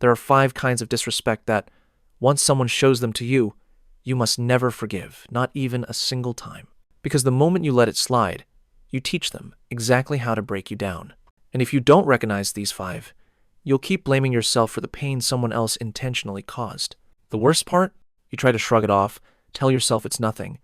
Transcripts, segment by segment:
There are 5 kinds of disrespect that, once someone shows them to you, you must never forgive, not even a single time. Because the moment you let it slide, you teach them exactly how to break you down. And if you don't recognize these 5, you'll keep blaming yourself for the pain someone else intentionally caused. The worst part? You try to shrug it off, tell yourself it's nothing,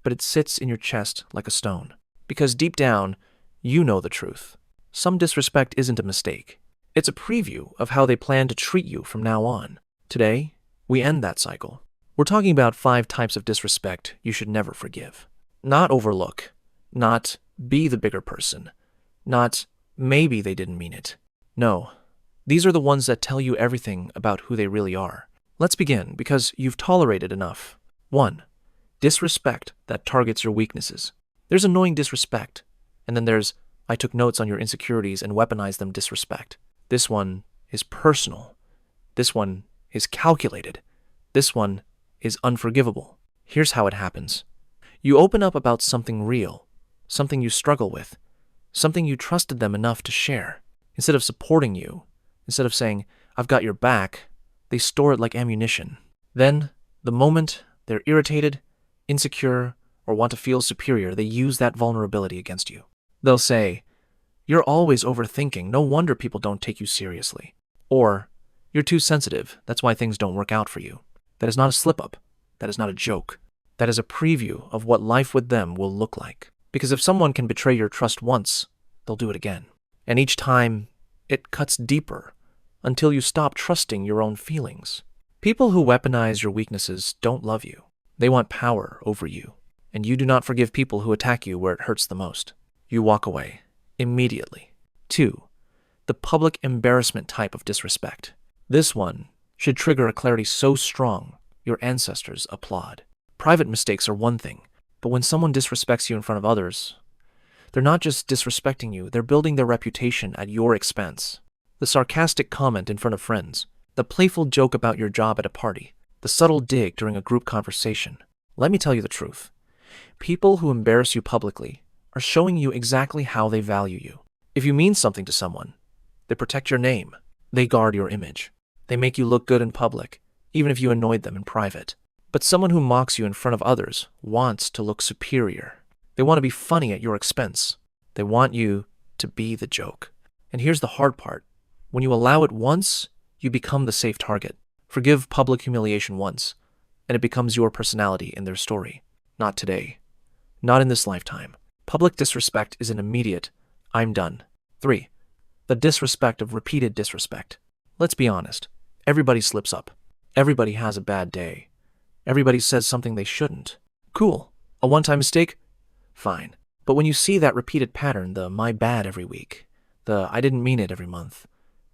but it sits in your chest like a stone. Because deep down, you know the truth. Some disrespect isn't a mistake. It's a preview of how they plan to treat you from now on. Today, we end that cycle. We're talking about 5 types of disrespect you should never forgive. Not overlook. Not be the bigger person. Not maybe they didn't mean it. No, these are the ones that tell you everything about who they really are. Let's begin, because you've tolerated enough. 1. Disrespect that targets your weaknesses. There's annoying disrespect, and then there's I took notes on your insecurities and weaponized them disrespect. This one is personal. This one is calculated. This one is unforgivable. Here's how it happens. You open up about something real, something you struggle with, something you trusted them enough to share. Instead of supporting you, instead of saying, I've got your back, they store it like ammunition. Then, the moment they're irritated, insecure, or want to feel superior, they use that vulnerability against you. They'll say, you're always overthinking, no wonder people don't take you seriously. Or, you're too sensitive, that's why things don't work out for you. That is not a slip-up. That is not a joke. That is a preview of what life with them will look like. Because if someone can betray your trust once, they'll do it again. And each time, it cuts deeper until you stop trusting your own feelings. People who weaponize your weaknesses don't love you. They want power over you. And you do not forgive people who attack you where it hurts the most. You walk away immediately. 2. The public embarrassment type of disrespect. This one should trigger a clarity so strong your ancestors applaud. Private mistakes are one thing, but when someone disrespects you in front of others, they're not just disrespecting you, they're building their reputation at your expense. The sarcastic comment in front of friends, the playful joke about your job at a party, the subtle dig during a group conversation. Let me tell you the truth. People who embarrass you publicly are showing you exactly how they value you. If you mean something to someone, they protect your name. They guard your image. They make you look good in public, even if you annoyed them in private. But someone who mocks you in front of others wants to look superior. They want to be funny at your expense. They want you to be the joke. And here's the hard part. When you allow it once, you become the safe target. Forgive public humiliation once, and it becomes your personality in their story. Not today. Not in this lifetime. Public disrespect is an immediate, I'm done. 3. The disrespect of repeated disrespect. Let's be honest. Everybody slips up. Everybody has a bad day. Everybody says something they shouldn't. Cool. A one-time mistake? Fine. But when you see that repeated pattern, the my bad every week, the I didn't mean it every month,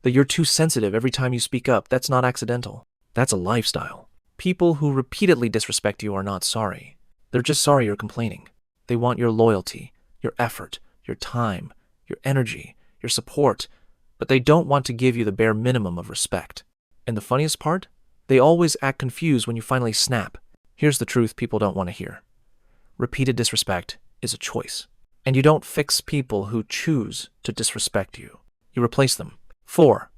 the you're too sensitive every time you speak up, that's not accidental. That's a lifestyle. People who repeatedly disrespect you are not sorry. They're just sorry you're complaining. They want your loyalty, your effort, your time, your energy, your support, but they don't want to give you the bare minimum of respect. And the funniest part? They always act confused when you finally snap. Here's the truth people don't want to hear. Repeated disrespect is a choice. And you don't fix people who choose to disrespect you. You replace them. 4.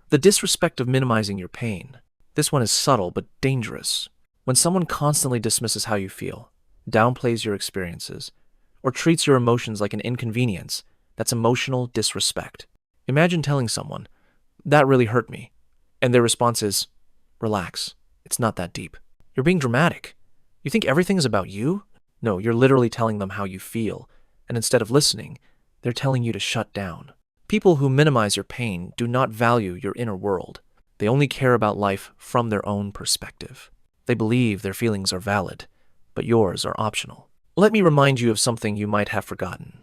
The disrespect of minimizing your pain. This one is subtle but dangerous. When someone constantly dismisses how you feel, downplays your experiences, or treats your emotions like an inconvenience, that's emotional disrespect. Imagine telling someone, that really hurt me, and their response is, relax, it's not that deep. You're being dramatic. You think everything is about you? No, you're literally telling them how you feel, and instead of listening, they're telling you to shut down. People who minimize your pain do not value your inner world. They only care about life from their own perspective. They believe their feelings are valid, but yours are optional. Let me remind you of something you might have forgotten.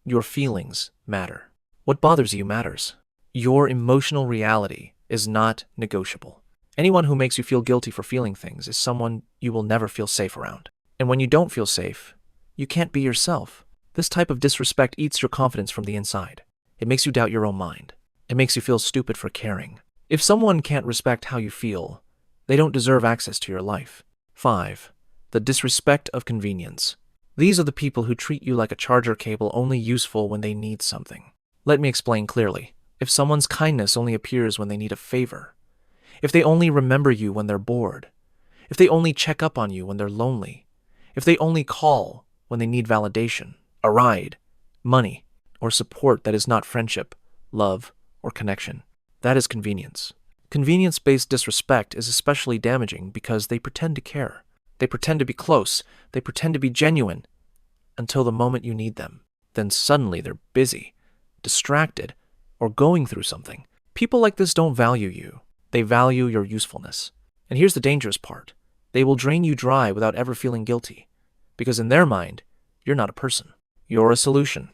Your feelings matter. What bothers you matters. Your emotional reality is not negotiable. Anyone who makes you feel guilty for feeling things is someone you will never feel safe around. And when you don't feel safe, you can't be yourself. This type of disrespect eats your confidence from the inside. It makes you doubt your own mind. It makes you feel stupid for caring. If someone can't respect how you feel, they don't deserve access to your life. 5. The disrespect of convenience. These are the people who treat you like a charger cable only useful when they need something. Let me explain clearly. If someone's kindness only appears when they need a favor, if they only remember you when they're bored, if they only check up on you when they're lonely, if they only call when they need validation, a ride, money, or support that is not friendship, love, or connection. That is convenience. Convenience-based disrespect is especially damaging because they pretend to care. They pretend to be close. They pretend to be genuine until the moment you need them. Then suddenly they're busy, distracted, or going through something. People like this don't value you. They value your usefulness. And here's the dangerous part. They will drain you dry without ever feeling guilty. Because in their mind, you're not a person. You're a solution.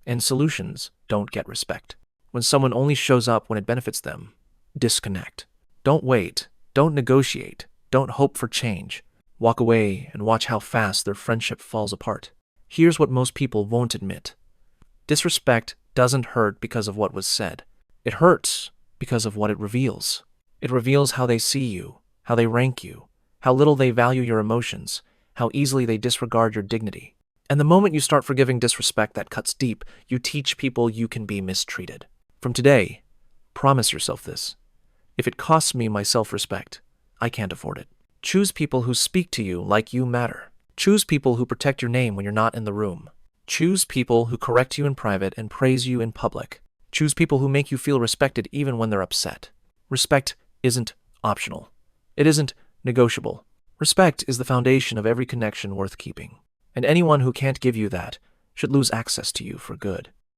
And solutions don't get respect. When someone only shows up when it benefits them, disconnect. Don't wait. Don't negotiate. Don't hope for change. Walk away and watch how fast their friendship falls apart. Here's what most people won't admit. Disrespect doesn't hurt because of what was said. It hurts because of what it reveals. It reveals how they see you, how they rank you, how little they value your emotions, how easily they disregard your dignity. And the moment you start forgiving disrespect that cuts deep, you teach people you can be mistreated. From today, promise yourself this. If it costs me my self-respect, I can't afford it. Choose people who speak to you like you matter. Choose people who protect your name when you're not in the room. Choose people who correct you in private and praise you in public. Choose people who make you feel respected even when they're upset. Respect isn't optional. It isn't negotiable. Respect is the foundation of every connection worth keeping. And anyone who can't give you that should lose access to you for good.